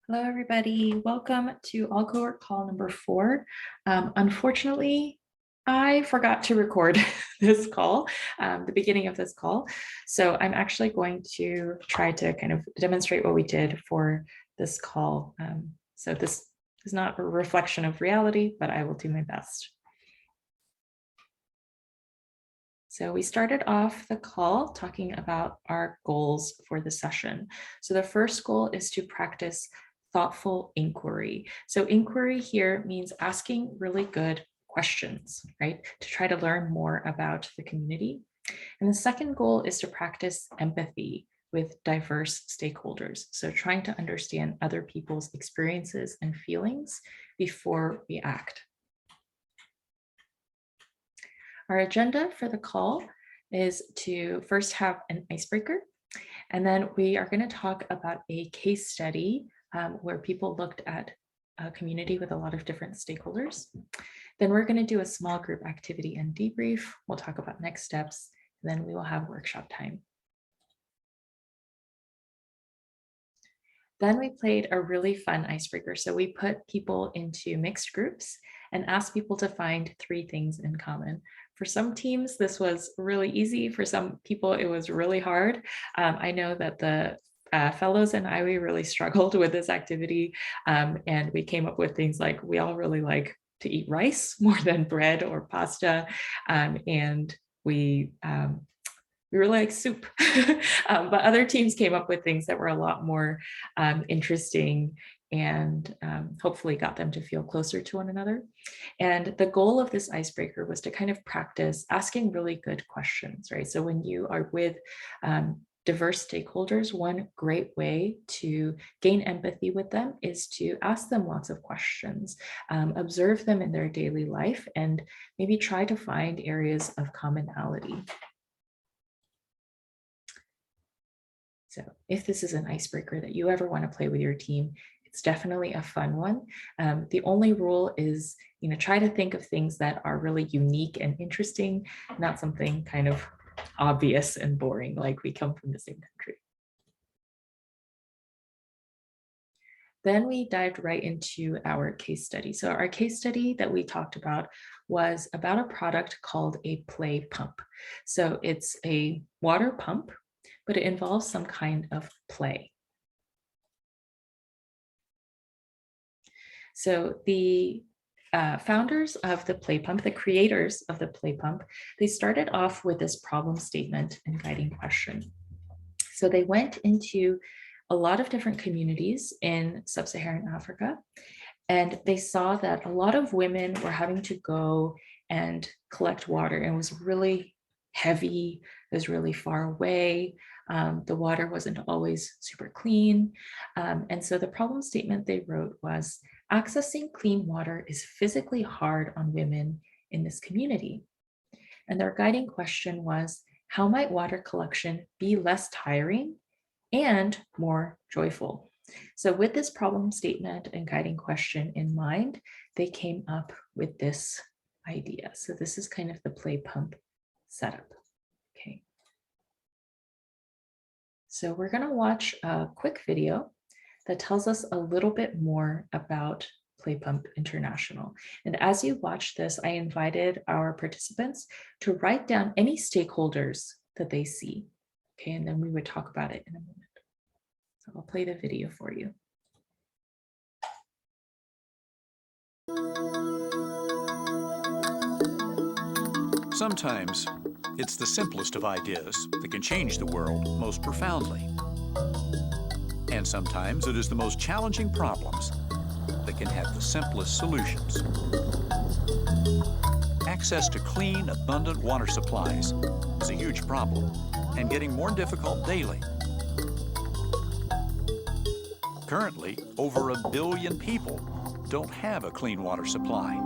Hello, everybody. Welcome to All Cohort Call number 4. Unfortunately, I forgot to record this call, the beginning of this call. So I'm actually going to try to kind of demonstrate what we did for this call. So this is not a reflection of reality, but I will do my best. So we started off the call talking about our goals for the session. So the first goal is to practice thoughtful inquiry. So inquiry here means asking really good questions, right? To try to learn more about the community. And the second goal is to practice empathy with diverse stakeholders. So trying to understand other people's experiences and feelings before we act. Our agenda for the call is to first have an icebreaker, and then we are going to talk about a case study where people looked at a community with a lot of different stakeholders. Then we're going to do a small group activity and debrief. We'll talk about next steps, and then we will have workshop time. Then we played a really fun icebreaker. So we put people into mixed groups and asked people to find 3 things in common. For some teams, this was really easy. For some people, it was really hard. I know that the fellows and I, we really struggled with this activity. And we came up with things like, we all really like to eat rice more than bread or pasta. And we really like soup. But other teams came up with things that were a lot more interesting and hopefully got them to feel closer to one another. And the goal of this icebreaker was to kind of practice asking really good questions, right? So when you are with diverse stakeholders, one great way to gain empathy with them is to ask them lots of questions, observe them in their daily life, and maybe try to find areas of commonality. So if this is an icebreaker that you ever want to play with your team, it's definitely a fun one. The only rule is, try to think of things that are really unique and interesting, not something kind of obvious and boring, like we come from the same country. Then we dived right into our case study. So our case study that we talked about was about a product called a play pump. So it's a water pump, but it involves some kind of play. So the founders of the play pump, the creators of the play pump, they started off with this problem statement and guiding question. So they went into a lot of different communities in sub-Saharan Africa, and they saw that a lot of women were having to go and collect water, and it was really heavy, it was really far away. The water wasn't always super clean. And so the problem statement they wrote was, accessing clean water is physically hard on women in this community. And their guiding question was, how might water collection be less tiring and more joyful? So with this problem statement and guiding question in mind, they came up with this idea. So this is kind of the play pump setup. Okay. So we're going to watch a quick video that tells us a little bit more about Play Pump International. And as you watch this, I invited our participants to write down any stakeholders that they see. Okay, and then we would talk about it in a moment. So I'll play the video for you. Sometimes it's the simplest of ideas that can change the world most profoundly. And sometimes it is the most challenging problems that can have the simplest solutions. Access to clean, abundant water supplies is a huge problem and getting more difficult daily. Currently, over 1 billion people don't have a clean water supply.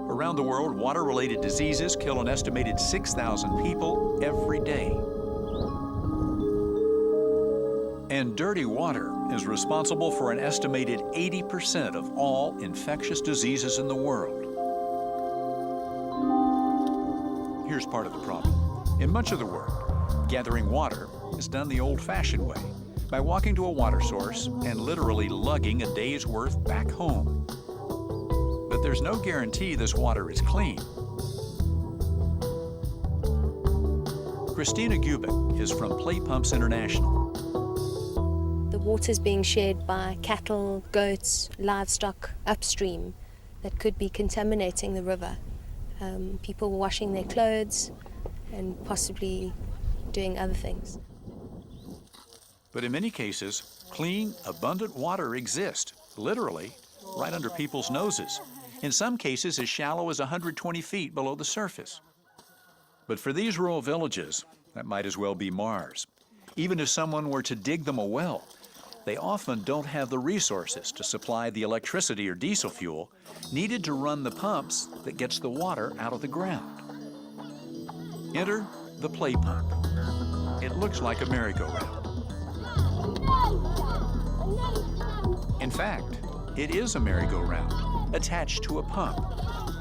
Around the world, water-related diseases kill an estimated 6,000 people every day. And dirty water is responsible for an estimated 80% of all infectious diseases in the world. Here's part of the problem. In much of the world, gathering water is done the old-fashioned way, by walking to a water source and literally lugging a day's worth back home. But there's no guarantee this water is clean. Christina Gubick is from Play Pumps International. The water is being shared by cattle, goats, livestock upstream that could be contaminating the river. People washing their clothes and possibly doing other things. But in many cases, clean, abundant water exists, literally, right under people's noses. In some cases, as shallow as 120 feet below the surface. But for these rural villages, that might as well be Mars. Even if someone were to dig them a well, they often don't have the resources to supply the electricity or diesel fuel needed to run the pumps that gets the water out of the ground. Enter the play pump. It looks like a merry-go-round. In fact, it is a merry-go-round attached to a pump.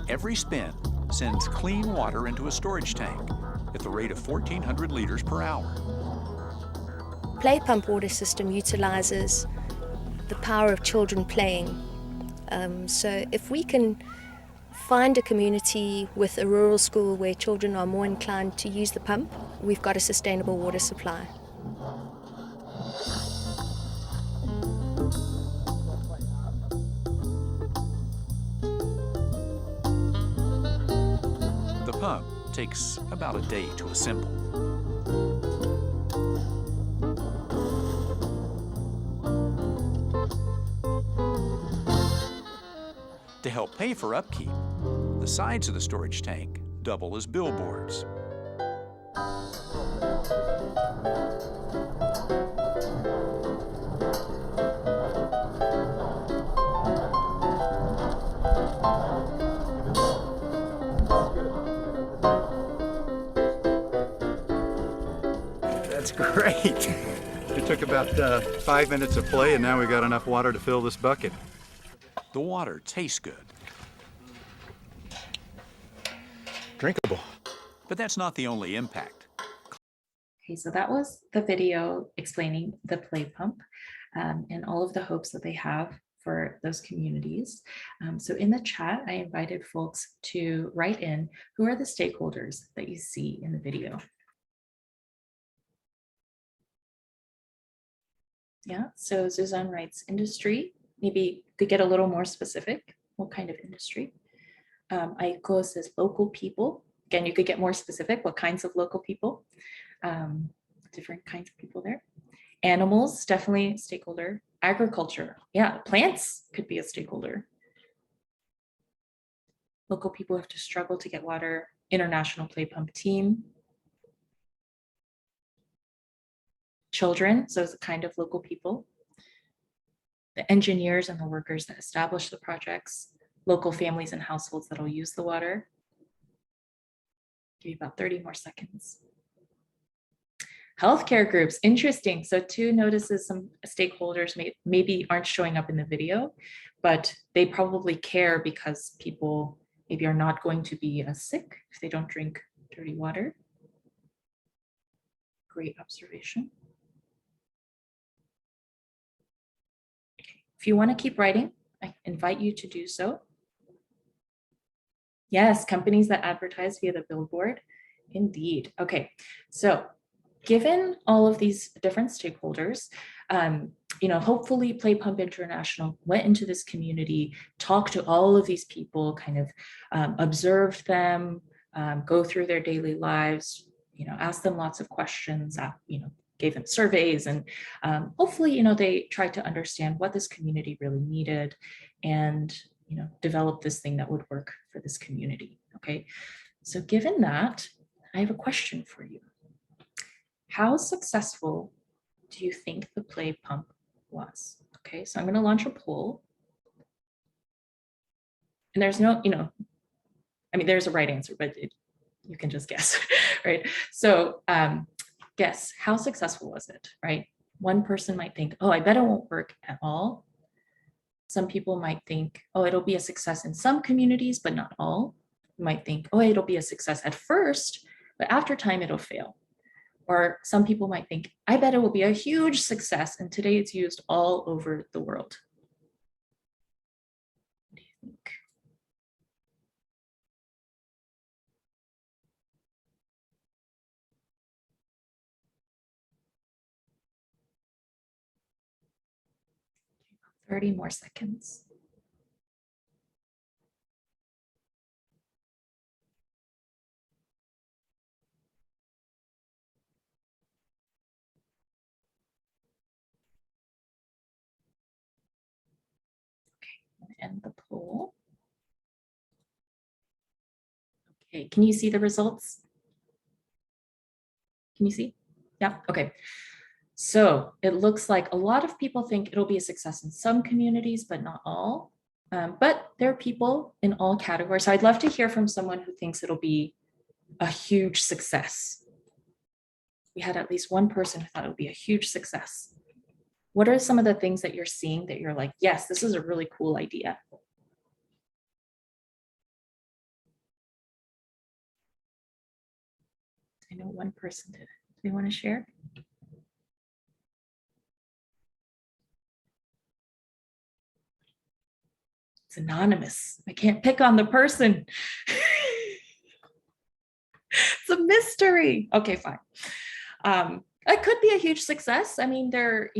Every spin sends clean water into a storage tank at the rate of 1,400 liters per hour. Play pump water system utilizes the power of children playing. So if we can find a community with a rural school where children are more inclined to use the pump, we've got a sustainable water supply. The pump takes about a day to assemble. To help pay for upkeep, the sides of the storage tank double as billboards. That's great. It took about 5 minutes of play, and now we got enough water to fill this bucket. The water tastes good. Drinkable. But that's not the only impact. Okay, so that was the video explaining the play pump and all of the hopes that they have for those communities. So in the chat, I invited folks to write in who are the stakeholders that you see in the video. Yeah, so Suzanne writes industry. Maybe could get a little more specific. What kind of industry? Aiko says local people. Again, you could get more specific. What kinds of local people? Different kinds of people there. Animals, definitely a stakeholder. Agriculture, yeah, plants could be a stakeholder. Local people have to struggle to get water. International play pump team. Children, so it's a kind of local people. The engineers and the workers that establish the projects, local families and households that'll use the water. Give you about 30 more seconds. Healthcare groups, interesting. So too notices some stakeholders maybe aren't showing up in the video, but they probably care because people maybe are not going to be as sick if they don't drink dirty water. Great observation. If you want to keep writing, I invite you to do so. Yes, companies that advertise via the billboard. Indeed. Okay, so given all of these different stakeholders, hopefully Play Pump International went into this community, talked to all of these people, kind of observed them, go through their daily lives, ask them lots of questions, gave them surveys, and hopefully, they tried to understand what this community really needed and, develop this thing that would work for this community, okay? So given that, I have a question for you. How successful do you think the play pump was? Okay, so I'm gonna launch a poll. And there's no, there's a right answer, but you can just guess, right? So guess, how successful was it, right? One person might think, oh, I bet it won't work at all. Some people might think, oh, it'll be a success in some communities, but not all. You might think, oh, it'll be a success at first, but after time it'll fail. Or some people might think, I bet it will be a huge success. And today it's used all over the world. What do you think? Okay, 30 more seconds. End the poll. Okay, can you see the results? Can you see? Yeah, okay. So it looks like a lot of people think it'll be a success in some communities, but not all. But there are people in all categories. So I'd love to hear from someone who thinks it'll be a huge success. We had at least one person who thought it would be a huge success. What are some of the things that you're seeing that you're like, yes, this is a really cool idea? I know one person did. Do you want to share? It's anonymous. I can't pick on the person. It's a mystery. Okay, fine. It could be a huge success. I mean, they're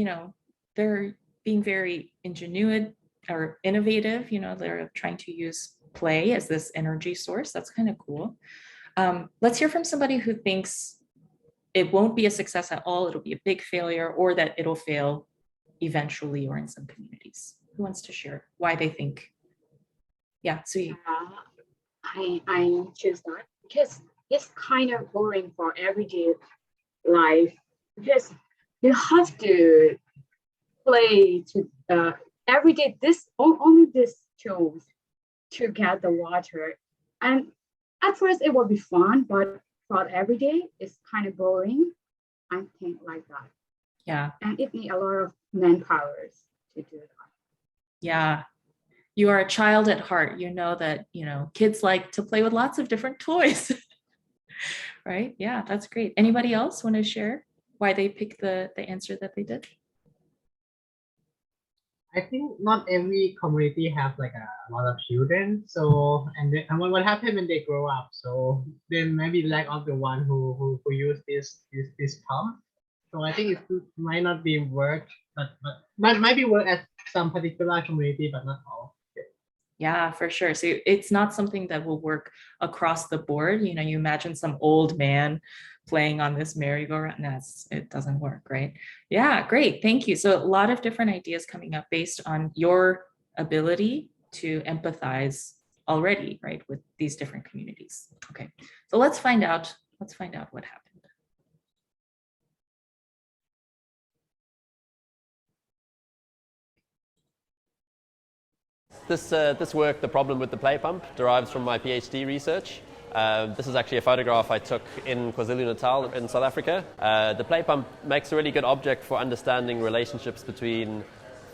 being very ingenuine or innovative. They're trying to use play as this energy source. That's kind of cool. Let's hear from somebody who thinks it won't be a success at all. It'll be a big failure, or that it'll fail eventually or in some communities. Who wants to share why they think? Yeah, so I choose that because it's kind of boring for everyday life, because you have to play to every day only this tools to get the water, and at first it will be fun, but for every day it's kind of boring. I think like that. Yeah. And it needs a lot of manpower to do that. Yeah. You are a child at heart. You know that, kids like to play with lots of different toys. Right? Yeah, that's great. Anybody else want to share why they picked the answer that they did? I think not every community has like a lot of children. So and what happens when they grow up? So then maybe lack of the one who use this pump. So I think it might not be work, but might be work at some particular community, but not all. Yeah, for sure. So it's not something that will work across the board. You imagine some old man playing on this merry-go-round. No, it doesn't work, right? Yeah, great. Thank you. So a lot of different ideas coming up based on your ability to empathize already, right, with these different communities. Okay, so let's find out what happened. This work, the problem with the play pump, derives from my PhD research. This is actually a photograph I took in KwaZulu-Natal in South Africa. The play pump makes a really good object for understanding relationships between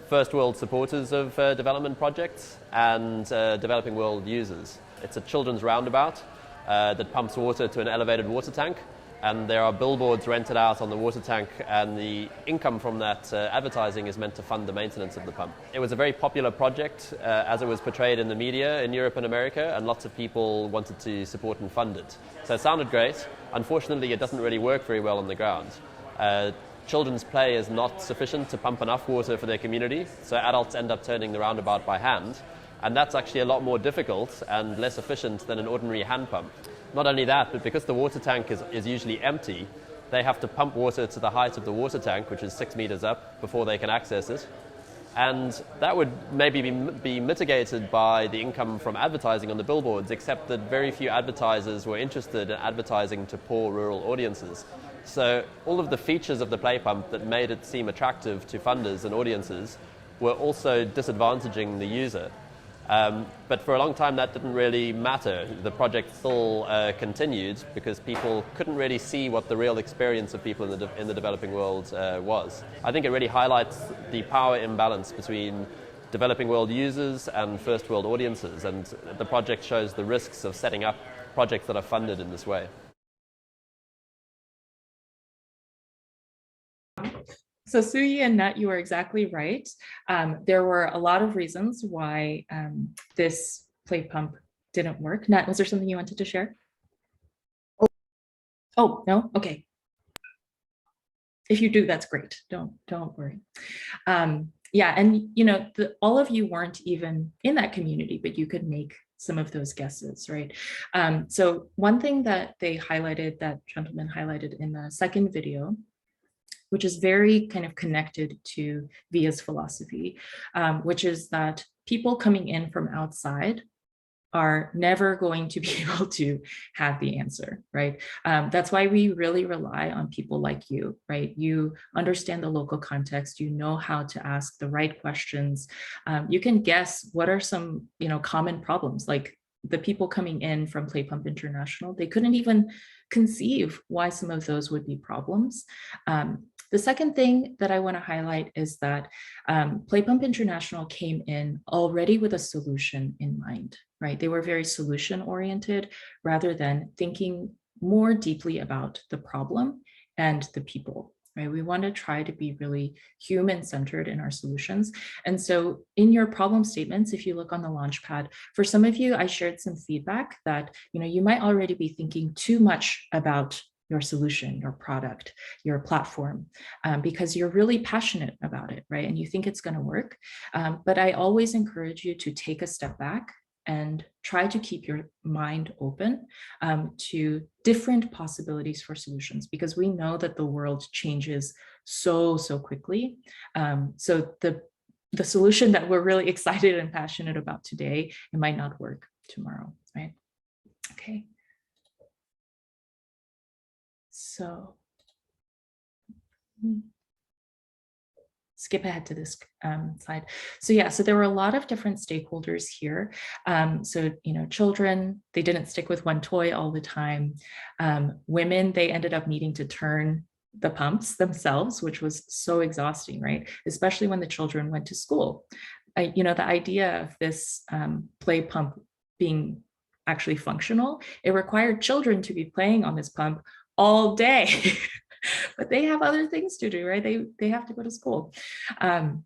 first world supporters of development projects and developing world users. It's a children's roundabout that pumps water to an elevated water tank, and there are billboards rented out on the water tank, and the income from that advertising is meant to fund the maintenance of the pump. It was a very popular project as it was portrayed in the media in Europe and America, and lots of people wanted to support and fund it. So it sounded great. Unfortunately, it doesn't really work very well on the ground. Children's play is not sufficient to pump enough water for their community, so adults end up turning the roundabout by hand, and that's actually a lot more difficult and less efficient than an ordinary hand pump. Not only that, but because the water tank is usually empty, they have to pump water to the height of the water tank, which is 6 meters up, before they can access it. And that would maybe be mitigated by the income from advertising on the billboards, except that very few advertisers were interested in advertising to poor rural audiences. So all of the features of the play pump that made it seem attractive to funders and audiences were also disadvantaging the user. But for a long time that didn't really matter. The project still continued because people couldn't really see what the real experience of people in the developing world was. I think it really highlights the power imbalance between developing world users and first world audiences, and the project shows the risks of setting up projects that are funded in this way. So Suyi and Nat, you are exactly right. There were a lot of reasons why this play pump didn't work. Nat, was there something you wanted to share? Oh, no? Okay. If you do, that's great. Don't worry. Yeah, and all of you weren't even in that community, but you could make some of those guesses, right? So one thing that they highlighted, that gentleman highlighted in the second video, which is very kind of connected to Via's philosophy, which is that people coming in from outside are never going to be able to have the answer, right? That's why we really rely on people like you, right? You understand the local context, you know how to ask the right questions. You can guess what are some, common problems, like the people coming in from Play Pump International, they couldn't even conceive why some of those would be problems. The second thing that I want to highlight is that Play Pump International came in already with a solution in mind, right? They were very solution oriented rather than thinking more deeply about the problem and the people, right? We want to try to be really human centered in our solutions. And so in your problem statements, if you look on the Launchpad, for some of you, I shared some feedback that, you might already be thinking too much about your solution, your product, your platform, because you're really passionate about it, right? And you think it's going to work. But I always encourage you to take a step back and try to keep your mind open to different possibilities for solutions, because we know that the world changes so quickly. So the solution that we're really excited and passionate about today, it might not work tomorrow, right? Okay. So skip ahead to this slide. So yeah, so there were a lot of different stakeholders here. So, children, they didn't stick with one toy all the time. Women, they ended up needing to turn the pumps themselves, which was so exhausting, right? Especially when the children went to school. The idea of this play pump being actually functional, it required children to be playing on this pump all day. But they have other things to do, right? They have to go to school. And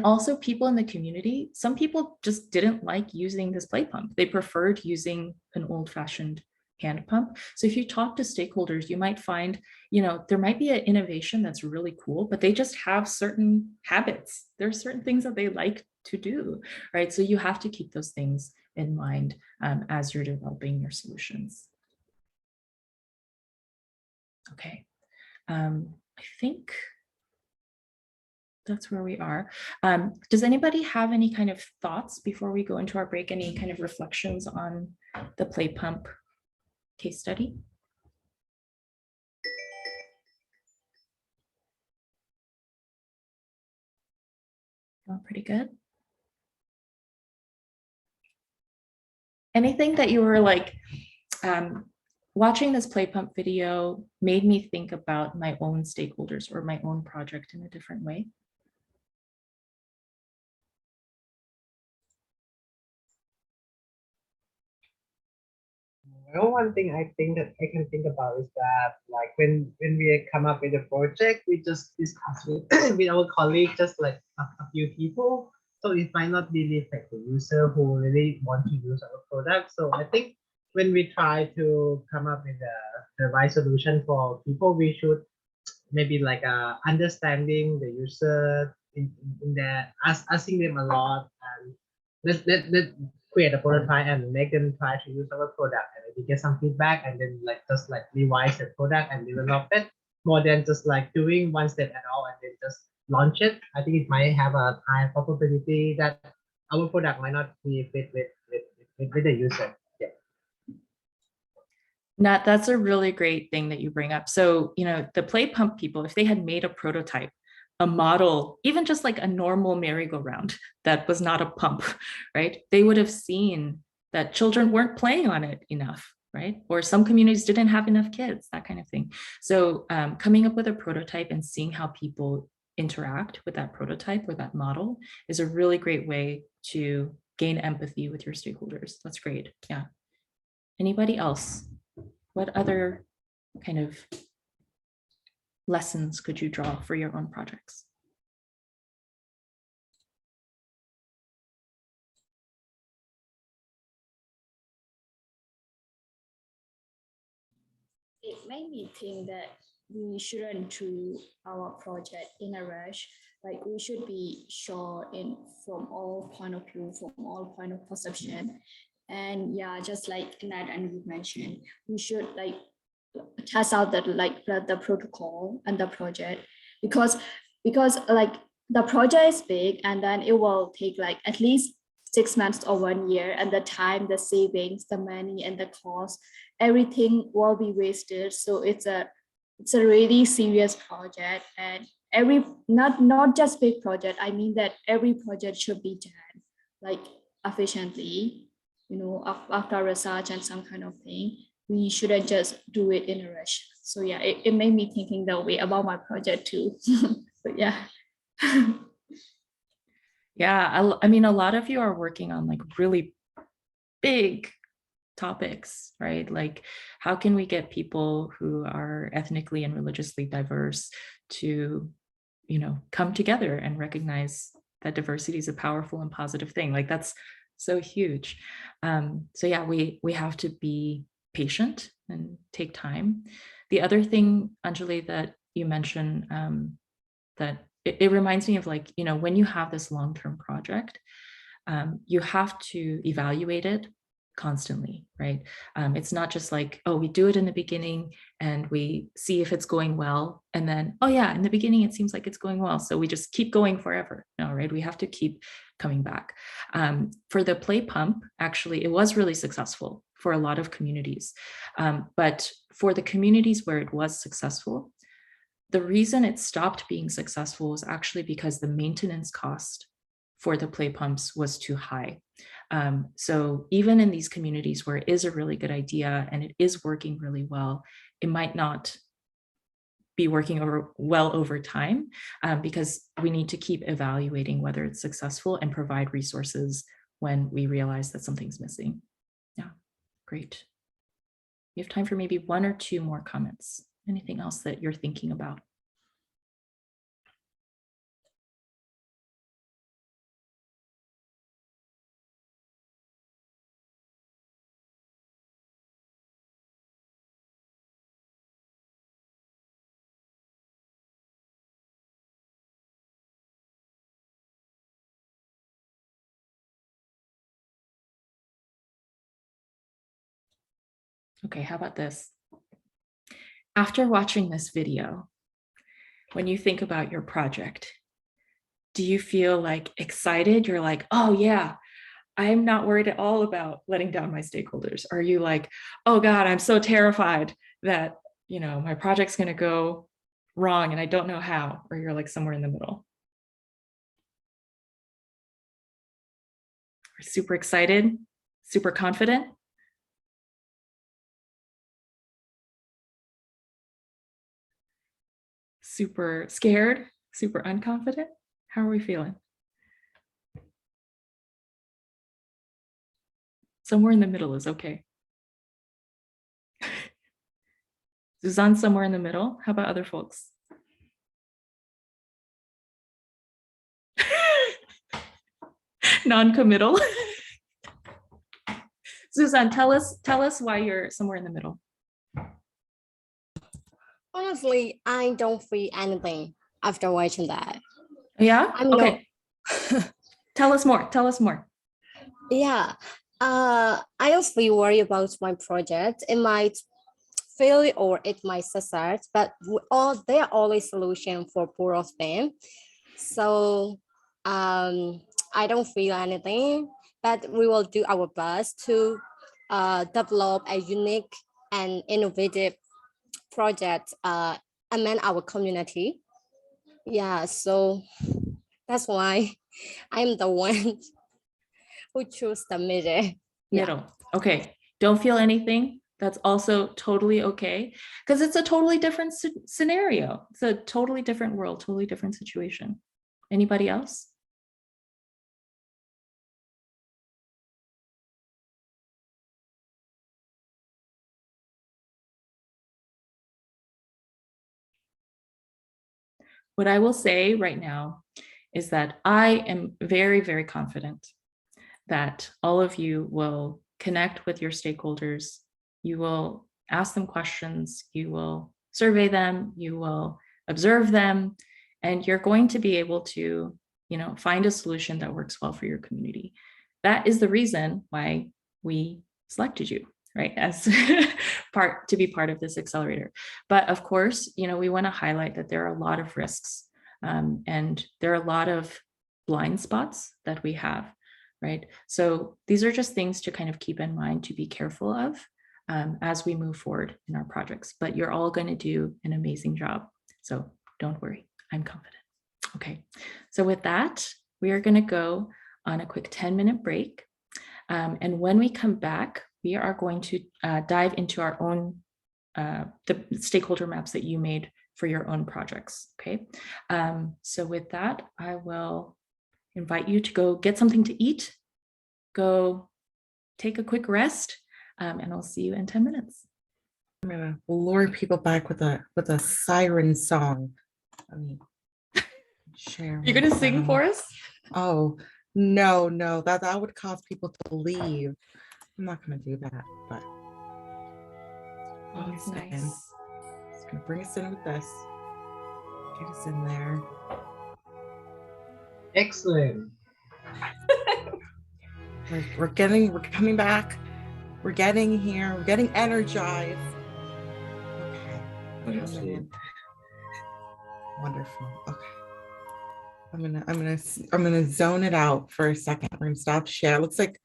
also people in the community, some people just didn't like using this play pump. They preferred using an old-fashioned hand pump. So if you talk to stakeholders, you might find, there might be an innovation that's really cool, but they just have certain habits. There are certain things that they like to do, right? So you have to keep those things in mind as you're developing your solutions. Okay. I think that's where we are. Does anybody have any kind of thoughts before we go into our break? Any kind of reflections on the play pump case study? Oh, pretty good. Anything that you were like, watching this play pump video made me think about my own stakeholders or my own project in a different way? Well, one thing I think that I can think about is that like when we come up with a project, we just discuss with, with our colleagues, just like a few people. So it might not really affect the user who really want to use our product. So I think when we try to come up with the right solution for people, we should maybe like understanding the user in that, asking them a lot, and let create a prototype and make them try to use our product, and maybe get some feedback, and then like just like revise the product and develop it, more than just like doing one step at all and then just launch it. I think it might have a high probability that our product might not be fit with the user. Nat, that's a really great thing that you bring up. So, the play pump people, if they had made a prototype, a model, even just like a normal merry-go-round that was not a pump, right? They would have seen that children weren't playing on it enough, right? Or some communities didn't have enough kids, that kind of thing. So coming up with a prototype and seeing how people interact with that prototype or that model is a really great way to gain empathy with your stakeholders. That's great. Yeah. Anybody else? What other kind of lessons could you draw for your own projects? It made me think that we shouldn't do our project in a rush. Like we should be sure in from all point of view, from all point of perception. And yeah, just like Nat and you mentioned, we should like test out the protocol and the project because like the project is big and then it will take like at least 6 months or 1 year, and the time, the savings, the money, and the cost, everything will be wasted. So it's a really serious project, and every not just big project. I mean that every project should be done like efficiently, you know, after research and some kind of thing. We shouldn't just do it in a rush. So yeah, it made me thinking that way about my project too. But yeah. Yeah, I mean, a lot of you are working on like really big topics, right? Like, how can we get people who are ethnically and religiously diverse to, you know, come together and recognize that diversity is a powerful and positive thing? Like, that's so huge. So yeah, we have to be patient and take time. The other thing, Anjali, that you mentioned, that it reminds me of, like, you know, when you have this long-term project, you have to evaluate it constantly, right? It's not just like, oh, we do it in the beginning and we see if it's going well, and then, oh yeah, in the beginning it seems like it's going well, so we just keep going forever. No, right? We have to keep coming back. For the play pump, actually, it was really successful for a lot of communities. But for the communities where it was successful, the reason it stopped being successful was actually because the maintenance cost for the play pumps was too high. So even in these communities where it is a really good idea and it is working really well, it might not be working well over time, because we need to keep evaluating whether it's successful and provide resources when we realize that something's missing. Yeah, great. We have time for maybe one or two more comments. Anything else that you're thinking about? Okay, how about this? After watching this video, when you think about your project, do you feel like excited? You're like, oh yeah, I'm not worried at all about letting down my stakeholders. Are you like, oh God, I'm so terrified that, you know, my project's gonna go wrong and I don't know how? Or you're like somewhere in the middle? Super excited, super confident? Super scared, super unconfident? How are we feeling? Somewhere in the middle is okay. Suzanne, somewhere in the middle. How about other folks? Non-committal. Suzanne, tell us why you're somewhere in the middle. Honestly, I don't feel anything after watching that. Yeah? I'm okay. no. Tell us more. Tell us more. Yeah. I don't feel worried about my project. It might fail or it might succeed, but there are always solutions for both of them. So I don't feel anything, but we will do our best to develop a unique and innovative project among our community. Yeah, so that's why I'm the one who chose the middle. Middle. Yeah. Okay. Don't feel anything. That's also totally okay, because it's a totally different scenario. It's a totally different world, totally different situation. Anybody else? What I will say right now is that I am very, very confident that all of you will connect with your stakeholders. You will ask them questions, you will survey them, you will observe them, and you're going to be able to, find a solution that works well for your community. That is the reason why we selected you, right, as to be part of this accelerator. But of course, we want to highlight that there are a lot of risks, and there are a lot of blind spots that we have, right? So these are just things to kind of keep in mind, to be careful of as we move forward in our projects. But you're all going to do an amazing job. So don't worry, I'm confident. Okay, so with that, we are going to go on a quick 10-minute break. And when we come back, we are going to dive into our own, the stakeholder maps that you made for your own projects, okay? So with that, I will invite you to go get something to eat, go take a quick rest, and I'll see you in 10 minutes. I'm gonna lure people back with a siren song. I mean, share. You're gonna sing for us? Oh, no, that would cause people to leave. I'm not gonna do that, but oh, it's nice. Just gonna bring us in with this. Get us in there. Excellent. We're coming back. We're getting here. We're getting energized. Okay. Wonderful. Okay. I'm gonna zone it out for a second. We're gonna stop share. Looks like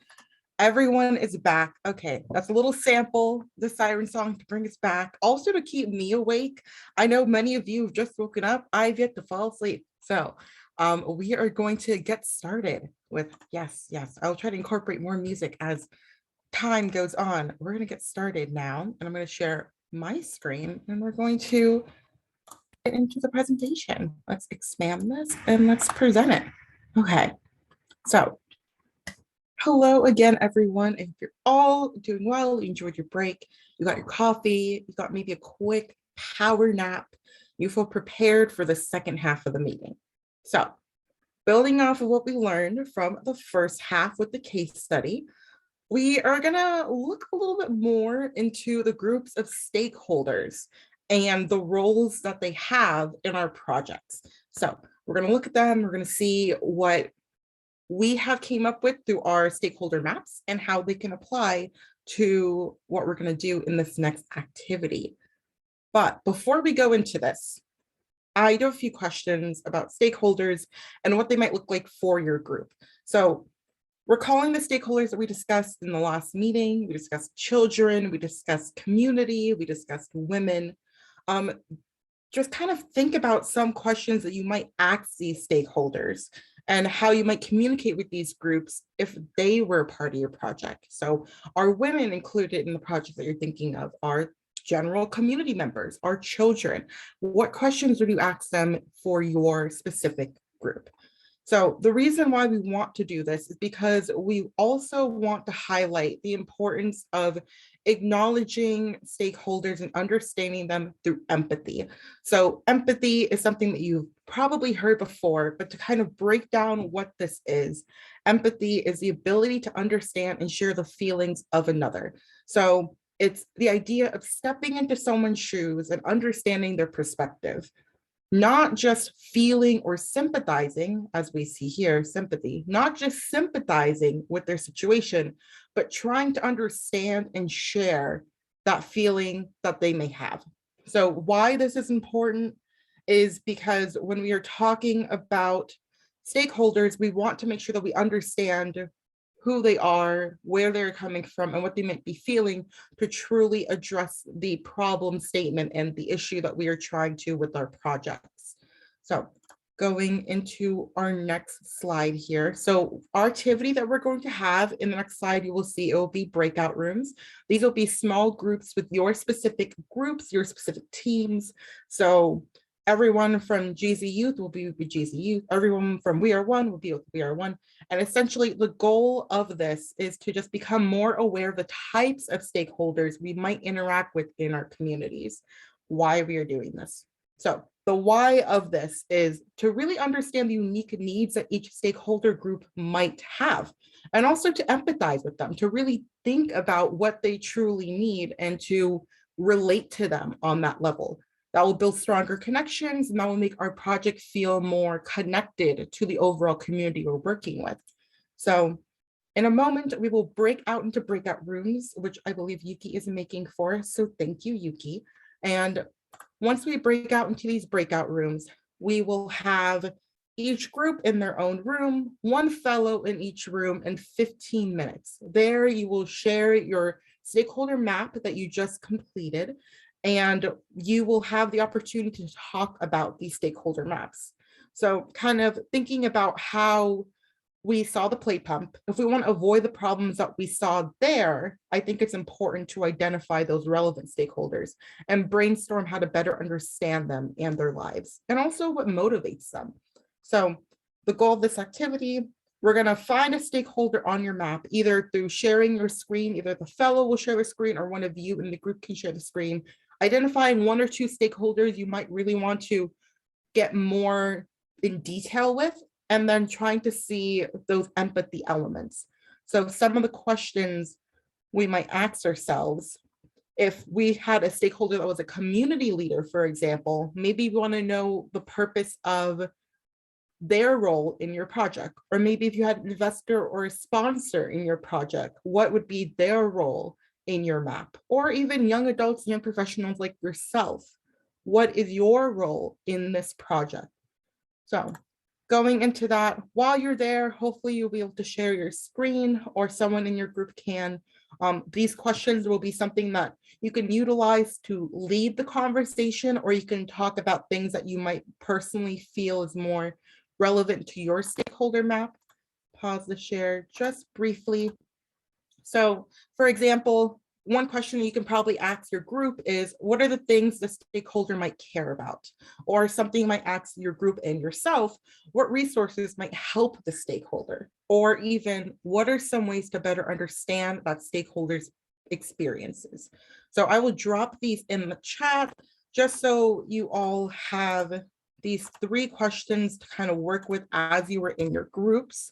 everyone is back. Okay, that's a little sample, the siren song, to bring us back. Also to keep me awake. I know many of you have just woken up. I've yet to fall asleep. So we are going to get started with, yes, I'll try to incorporate more music as time goes on. We're gonna get started now, and I'm gonna share my screen, and we're going to get into the presentation. Let's expand this and let's present it. Okay, so hello again, everyone. If you're all doing well, you enjoyed your break, you got your coffee, you got maybe a quick power nap, you feel prepared for the second half of the meeting. So building off of what we learned from the first half with the case study, we are gonna look a little bit more into the groups of stakeholders and the roles that they have in our projects. So we're gonna look at them, we're gonna see what we have came up with through our stakeholder maps and how they can apply to what we're gonna do in this next activity. But before we go into this, I do have a few questions about stakeholders and what they might look like for your group. So recalling the stakeholders that we discussed in the last meeting, we discussed children, we discussed community, we discussed women. Just kind of think about some questions that you might ask these stakeholders and how you might communicate with these groups if they were a part of your project. So are women included in the project that you're thinking of? Are general community members? Are children? What questions would you ask them for your specific group? So the reason why we want to do this is because we also want to highlight the importance of acknowledging stakeholders and understanding them through empathy. So empathy is something that you've probably heard before, but to kind of break down what this is, empathy is the ability to understand and share the feelings of another. So it's the idea of stepping into someone's shoes and understanding their perspective. Not just feeling or sympathizing, as we see here, sympathy, not just sympathizing with their situation, but trying to understand and share that feeling that they may have. So why this is important is because when we are talking about stakeholders, we want to make sure that we understand who they are, where they're coming from, and what they might be feeling to truly address the problem statement and the issue that we are trying to with our projects. So going into our next slide here. So our activity that we're going to have in the next slide, you will see it will be breakout rooms. These will be small groups with your specific groups, your specific teams. So everyone from GZ Youth will be with GZ Youth. Everyone from We Are One will be with We Are One. And essentially the goal of this is to just become more aware of the types of stakeholders we might interact with in our communities, why we are doing this. So The why of this is to really understand the unique needs that each stakeholder group might have, and also to empathize with them, to really think about what they truly need and to relate to them on that level. That will build stronger connections, and that will make our project feel more connected to the overall community we're working with. So in a moment, we will break out into breakout rooms, which I believe Yuki is making for us. So thank you, Yuki. And once we break out into these breakout rooms, we will have each group in their own room, one fellow in each room, and 15 minutes. There you will share your stakeholder map that you just completed, and you will have the opportunity to talk about these stakeholder maps. So kind of thinking about how we saw the plate pump. If we want to avoid the problems that we saw there, I think it's important to identify those relevant stakeholders and brainstorm how to better understand them and their lives, and also what motivates them. So the goal of this activity, we're going to find a stakeholder on your map, either through sharing your screen, either the fellow will share the screen or one of you in the group can share the screen, identifying one or two stakeholders you might really want to get more in detail with, and then trying to see those empathy elements. So some of the questions we might ask ourselves, if we had a stakeholder that was a community leader, for example, maybe we want to know the purpose of their role in your project. Or maybe if you had an investor or a sponsor in your project, what would be their role in your map? Or even young adults, young professionals like yourself, what is your role in this project? So going into that, while you're there, hopefully you'll be able to share your screen or someone in your group can. These questions will be something that you can utilize to lead the conversation, or you can talk about things that you might personally feel is more relevant to your stakeholder map. Pause the share just briefly. So for example, one question you can probably ask your group is, what are the things the stakeholder might care about? Or something you might ask your group and yourself, what resources might help the stakeholder? Or even, what are some ways to better understand that stakeholder's experiences? So I will drop these in the chat just so you all have these 3 questions to kind of work with as you were in your groups.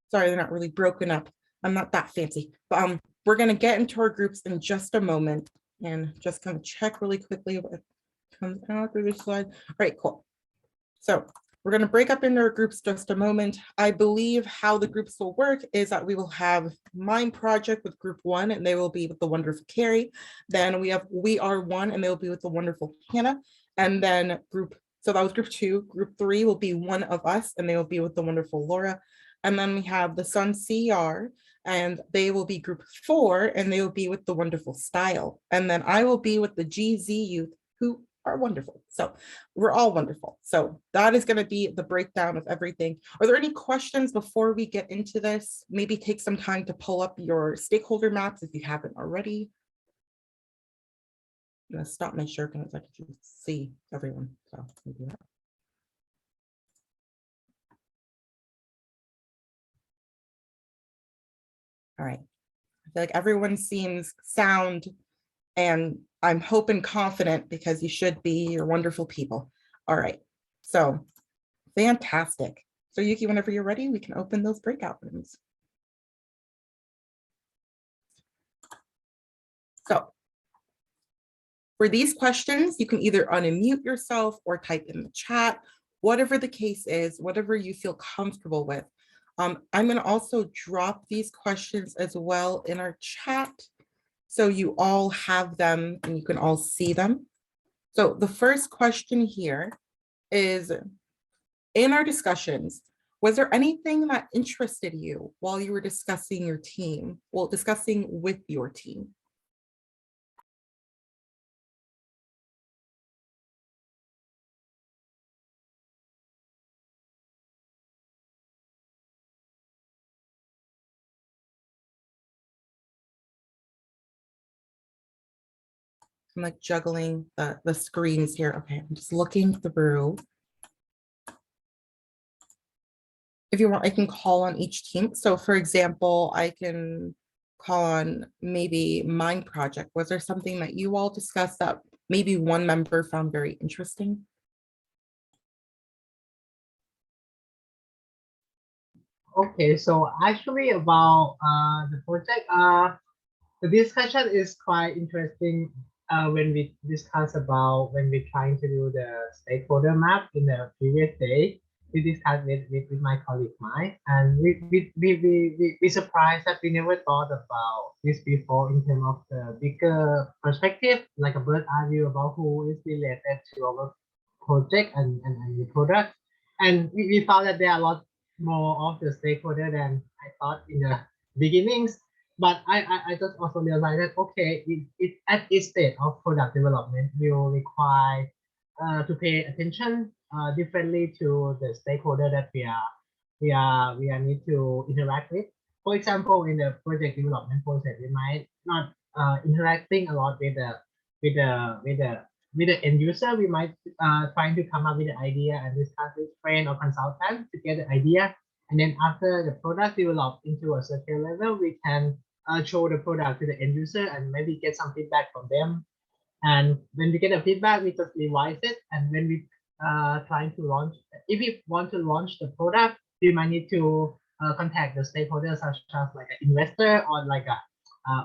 Sorry, they're not really broken up. I'm not that fancy, but we're going to get into our groups in just a moment and just kind of check really quickly what comes out through this slide. All right, cool. So we're going to break up into our groups just a moment. I believe how the groups will work is that we will have Mind Project with group 1, and they will be with the wonderful Carrie. Then we have We Are One, and they will be with the wonderful Hannah. And then so that was group 2. Group 3 will be One of Us, and they will be with the wonderful Laura. And then we have the Sun CR, and they will be group 4, and they will be with the wonderful Style. And then I will be with the GZ youth, who are wonderful. So we're all wonderful. So that is going to be the breakdown of everything. Are there any questions before we get into this? Maybe take some time to pull up your stakeholder maps if you haven't already. I'm going to stop my share because I can see everyone. So we'll do that. All right. I feel like everyone seems sound, and I'm hoping confident because you should be. You're wonderful people. All right. So fantastic. So Yuki, whenever you're ready, we can open those breakout rooms. So for these questions, you can either unmute yourself or type in the chat, whatever the case is, whatever you feel comfortable with. I'm going to also drop these questions as well in our chat, so you all have them and you can all see them. So the first question here is, in our discussions, was there anything that interested you while you were discussing your team? Well, discussing with your team? I'm like juggling the screens here. Okay, I'm just looking through. If you want, I can call on each team. So for example, I can call on maybe Mind Project. Was there something that you all discussed that maybe one member found very interesting? Okay, so actually about the project, the discussion is quite interesting when we discuss about when we're trying to do the stakeholder map in the previous day. We discussed with my colleague Mike, and we surprised that we never thought about this before in terms of the bigger perspective, like a bird eye view about who is related to our project and the product. And we found that there are a lot more of the stakeholder than I thought in the beginnings. But I just also realized that okay, it at this stage of product development will require to pay attention differently to the stakeholder that we are need to interact with. For example, in the project development process, we might not interacting a lot with with the with the with the end user. We might trying to come up with an idea and discuss with friend or consultant to get the idea. And then after the product developed into a certain level, we can show the product to the end user and maybe get some feedback from them. And when we get a feedback, we just revise it. And when we trying to launch, if we want to launch the product, we might need to contact the stakeholders such as like an investor or like a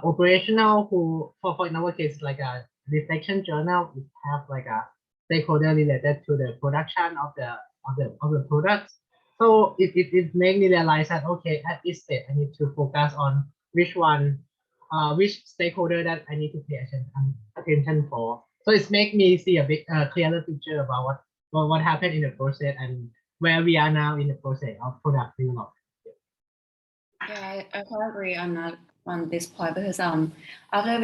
operational who, for in our case, like a reflection journal, we have like a stakeholder related to the production of the products. So it made me realize that okay, at this stage I need to focus on which stakeholder that I need to pay attention for. So it's make me see a bit clearer picture about what happened in the process and where we are now in the process of product development. Yeah, I can agree on that on this point because after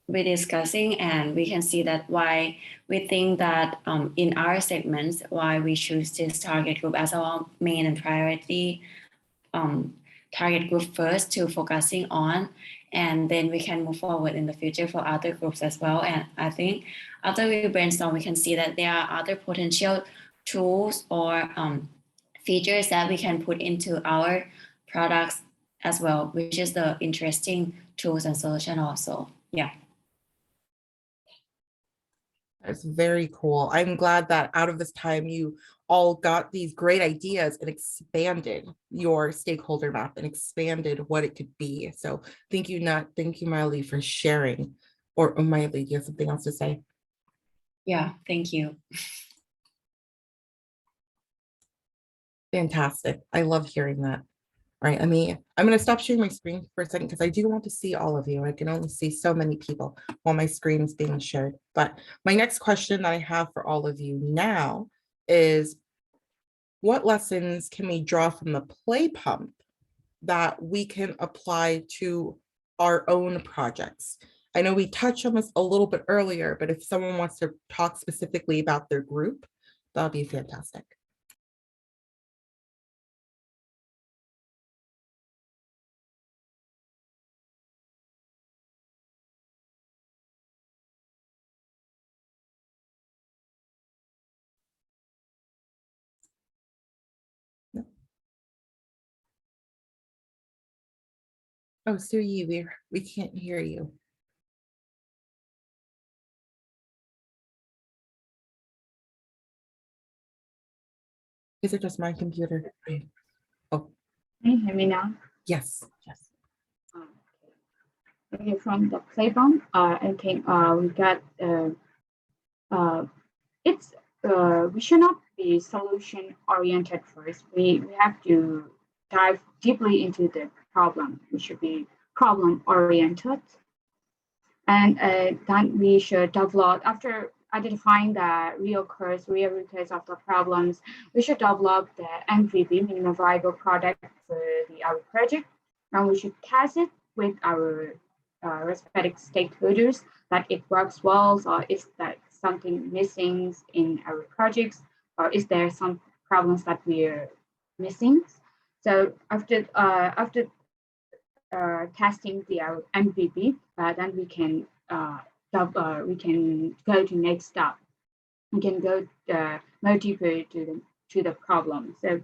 we discussing and we can see that why we think that in our segments why we choose this target group as our main and priority target group first to focusing on, and then we can move forward in the future for other groups as well. And I think after we brainstorm, we can see that there are other potential tools or features that we can put into our products as well, which is the interesting tools and solution also. Yeah. That's very cool. I'm glad that out of this time you all got these great ideas and expanded your stakeholder map and expanded what it could be. So thank you, thank you, Miley, for sharing. Or Miley, do you have something else to say? Yeah, thank you. Fantastic. I love hearing that. All right, I'm going to stop sharing my screen for a second because I do want to see all of you. I can only see so many people while my screen is being shared. But my next question that I have for all of you now is, what lessons can we draw from the play pump that we can apply to our own projects? I know we touched on this a little bit earlier, but if someone wants to talk specifically about their group, that'll be fantastic. Oh, Sue Yi, we can't hear you. Is it just my computer? Oh. Can you hear me now? Yes. Yes. Okay, from the playground, I think we got we should not be solution oriented first. We have to dive deeply into the problem. We should be problem oriented, and then we should develop after identifying the real root cause of the problems. We should develop the MVP, minimum viable product, for our project, and we should test it with our respective stakeholders that it works well, or is that something missing in our projects, or is there some problems that we're missing. So after testing the MVP, then we can go to next step. We can go more deeper to the problem. So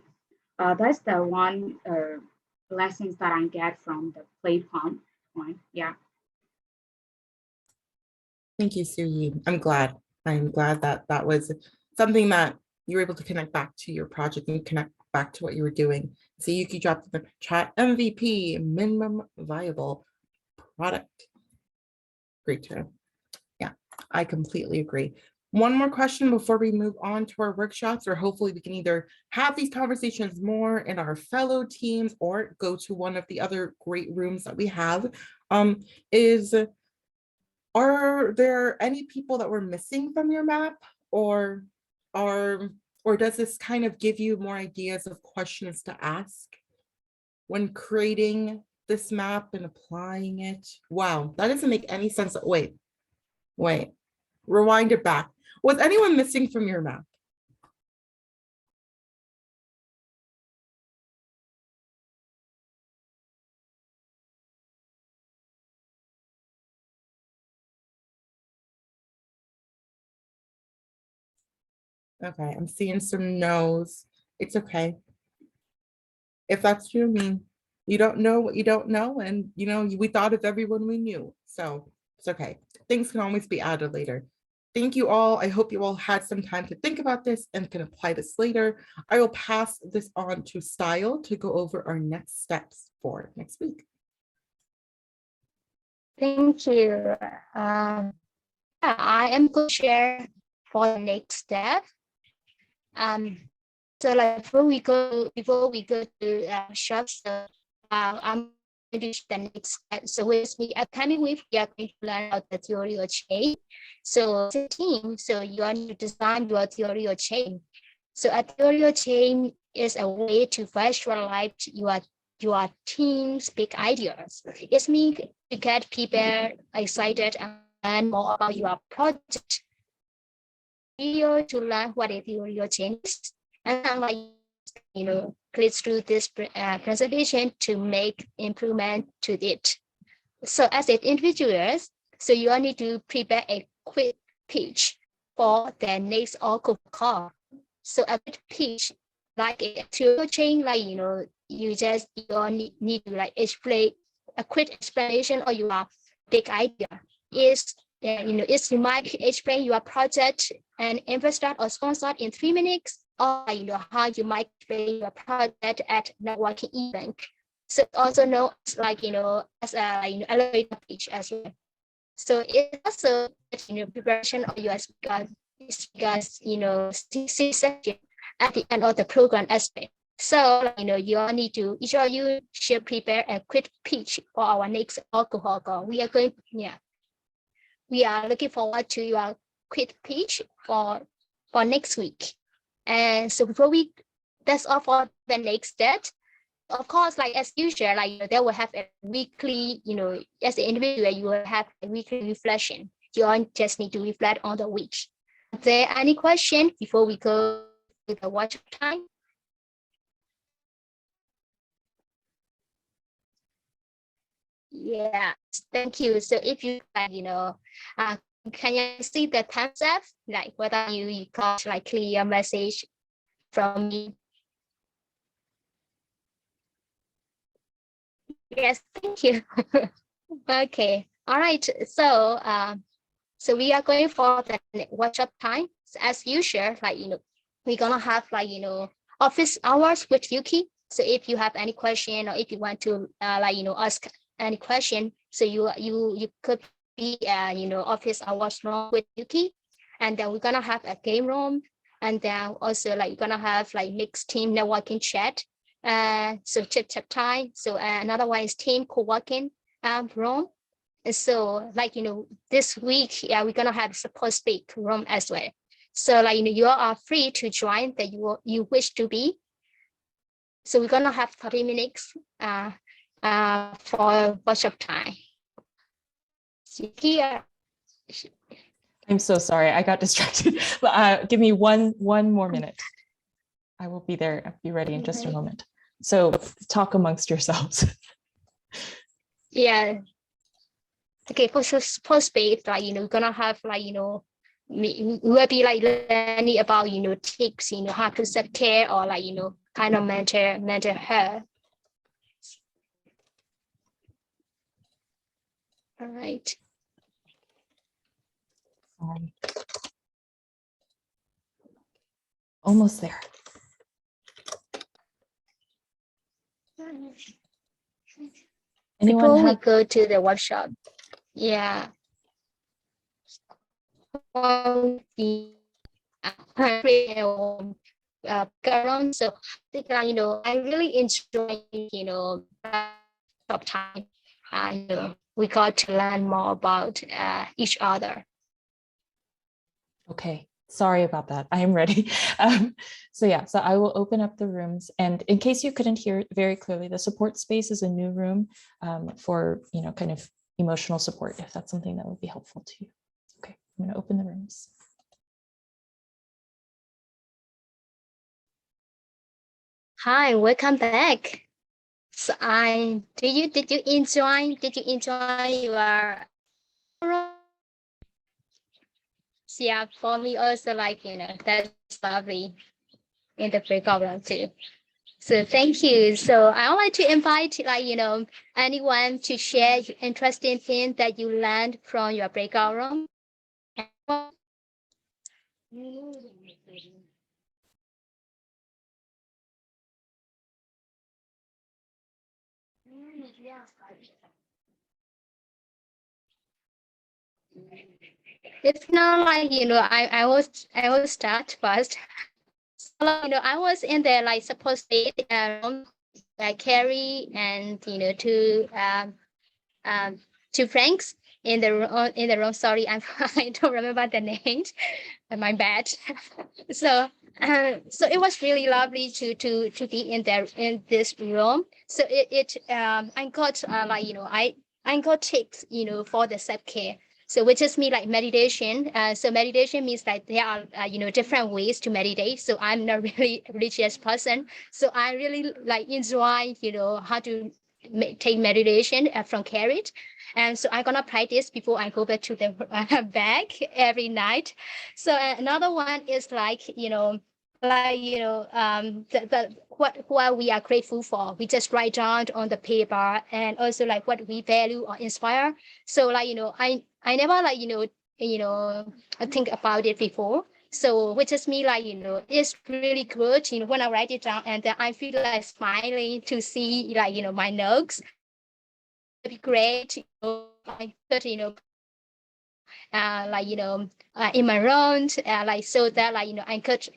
that's the one lessons that I get from the play pump one. Yeah. Thank you, Sue Yi. I'm glad that that was something that you were able to connect back to your project and connect back to what you were doing. So Yuki dropped in the chat, MVP, minimum viable product. Great term. Yeah, I completely agree. One more question before we move on to our workshops, or hopefully we can either have these conversations more in our fellow teams or go to one of the other great rooms that we have, is, are there any people that we're missing from your map, or does this kind of give you more ideas of questions to ask when creating this map and applying it? Wow, that doesn't make any sense. Wait, rewind it back. Was anyone missing from your map? Okay, I'm seeing some no's. It's okay. If that's you, I mean, you don't know what you don't know, and you know, we thought of everyone we knew, so it's okay. Things can always be added later. Thank you all. I hope you all had some time to think about this and can apply this later. I will pass this on to Style to go over our next steps for next week. Thank you. I am going to share for the next step. So like before we go to shops, I'm going to share the next step. So with me, upcoming week, we are going to learn about the theory of chain. So as a team, so you are to design your theory of chain. So a theory of chain is a way to visualize your team's big ideas. It means to get people excited and learn more about your project. To learn what a theory of chain is, and like click through this presentation to make improvement to it. So as an individuals, so you need to prepare a quick pitch for the next Oracle call. So a quick pitch, like a theory chain, like you just need to like explain a quick explanation of your big idea. Is you might explain your project and investor or sponsor in 3 minutes, or how you might explain your project at networking event. So also know like as a elevator pitch as well. So it's also preparation of your speakers session at the end of the program aspect. So you all need to, each of you should prepare a quick pitch for our next alcohol call. We are looking forward to your quick pitch for next week. And so that's all for the next step. Of course, like as usual, they will have a weekly, as an individual, you will have a weekly reflection. You all just need to reflect on the week. Are there any questions before we go to the watch time? Yeah, thank you. So if you can you see the thumbs up? Like whether you got like clear message from me? Yes, thank you. Okay, all right. So so we are going for the workshop time. So as usual, we're gonna have office hours with Yuki. So if you have any question, or if you want to ask any question, so you could be office hours long with Yuki, and then we're gonna have a game room, and then also you're gonna have mixed team networking chat, so chit chat time. So another one is team co-working room. And so this week, we're gonna have support speak room as well. So you are free to join that you wish to be. So we're gonna have 30 minutes for workshop time. So here. I'm so sorry, I got distracted. Give me one more minute. I will be there. I'll be ready in just a moment. So talk amongst yourselves. Yeah. Okay, for support space, we're gonna have we will be learning about tips, how to self care, or kind of mental health. All right. Almost there. Anyone Before we have? go to the workshop, yeah, the background. So I really enjoy, of time. We got to learn more about each other. Okay, sorry about that. I am ready. So yeah, so I will open up the rooms. And in case you couldn't hear it very clearly, the support space is a new room for, kind of emotional support, if that's something that would be helpful to you. Okay, I'm going to open the rooms. Hi, welcome back. So did you enjoy your yeah, for me also that's lovely in the breakout room too. So thank you. So I would like to invite anyone to share interesting things that you learned from your breakout room. If not, I will start first. So, I was in there supposed to Carrie and two Franks in the room. Sorry, I don't remember the names. My bad. So so it was really lovely to be in this room. So I got I got tips for the self care. So which is me meditation. So meditation means there are different ways to meditate. So I'm not really a religious person. So I really enjoy how to take meditation from Carrie. And so I'm gonna practice before I go back to the bag every night. So another one is what we are grateful for. We just write down on the paper, and also what we value or inspire. So I never I think about it before. So which is me it's really good when I write it down, and then I feel smiling to see my notes. It'd be great I could in my room so that I could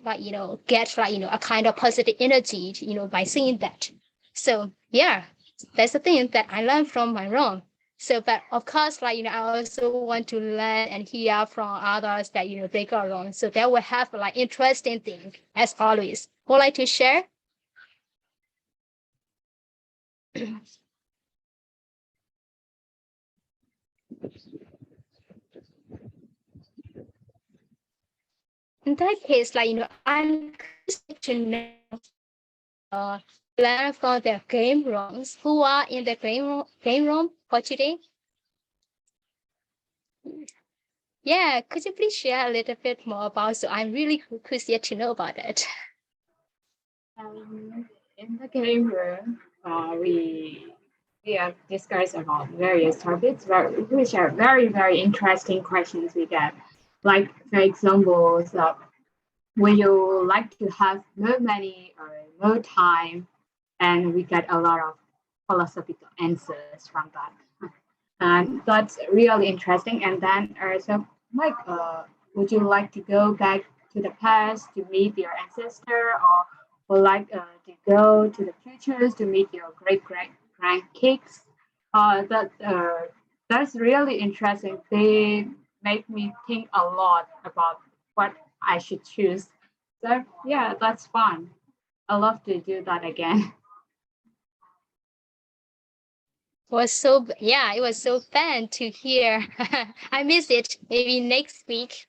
get a kind of positive energy by seeing that. So yeah, that's the thing that I learned from my room. So but of course I also want to learn and hear from others that they go wrong, so they will have interesting things as always. Would like to share. In that case, I'm curious to know learn from the game rooms. Who are in the game room for today? Yeah, could you please share a little bit more about? So I'm really curious to know about it. In the game room, we have discussed about various topics, which are very interesting questions we get. Like for example, so would you like to have more money or more time? And we get a lot of philosophical answers from that. And that's really interesting. And then also, would you like to go back to the past to meet your ancestor, or would like to go to the futures to meet your great grandkids? That's really interesting. They make me think a lot about what I should choose. So yeah, that's fun. I love to do that again. It was so fun to hear. I miss it. Maybe next week.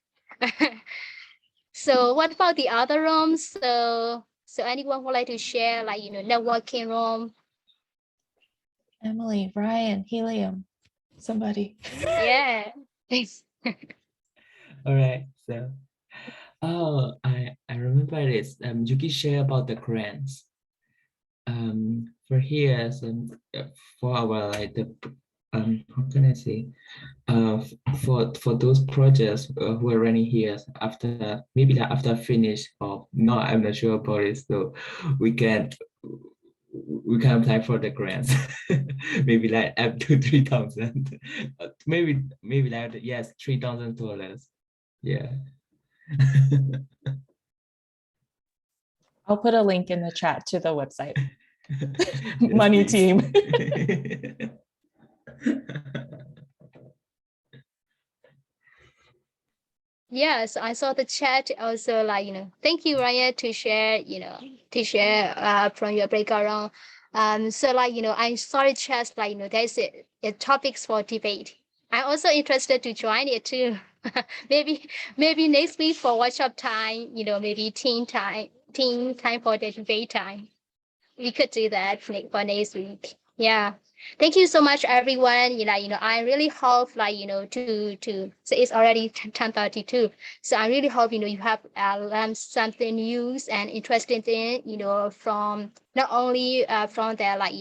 So what about the other rooms? So anyone would like to share networking room? Emily, Ryan, Helium, somebody. Yeah. All right. So, I remember this. Yuki share about the grants. For here, for our how can I say? For those projects who are running here after maybe after finish or no, I'm not sure about it. So we can we can apply for the grants. Maybe like up to 3,000. Maybe like yes, $3,000. Yeah. I'll put a link in the chat to the website. Money Yes, team. Yes, I saw the chat also, like, thank you, Ryan, to share, from your background. So like, I saw the chat, like, there's a topics for debate. I'm also interested to join it too. maybe next week for workshop time, maybe teen time for the debate time. We could do that for next week. Yeah. Thank you so much, everyone. I really hope, like, so it's already 10:32. So I really hope, you have learned something new and interesting thing, from not only from their, like,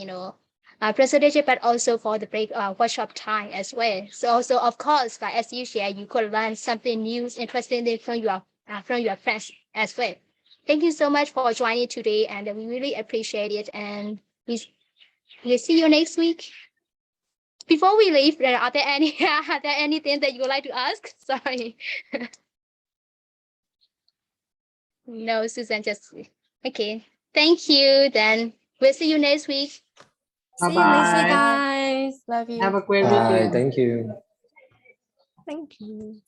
presentation, but also for the break workshop time as well. So also, of course, like as you share, you could learn something new, interesting thing from your friends as well. Thank you so much for joining today, and we really appreciate it. And we'll see you next week. Before we leave, are there anything that you would like to ask? Sorry. No, Susan, just okay. Thank you. Then we'll see you next week. See you next week, Bye-bye. guys. Love you. Have a great Bye. weekend. Thank you. Thank you.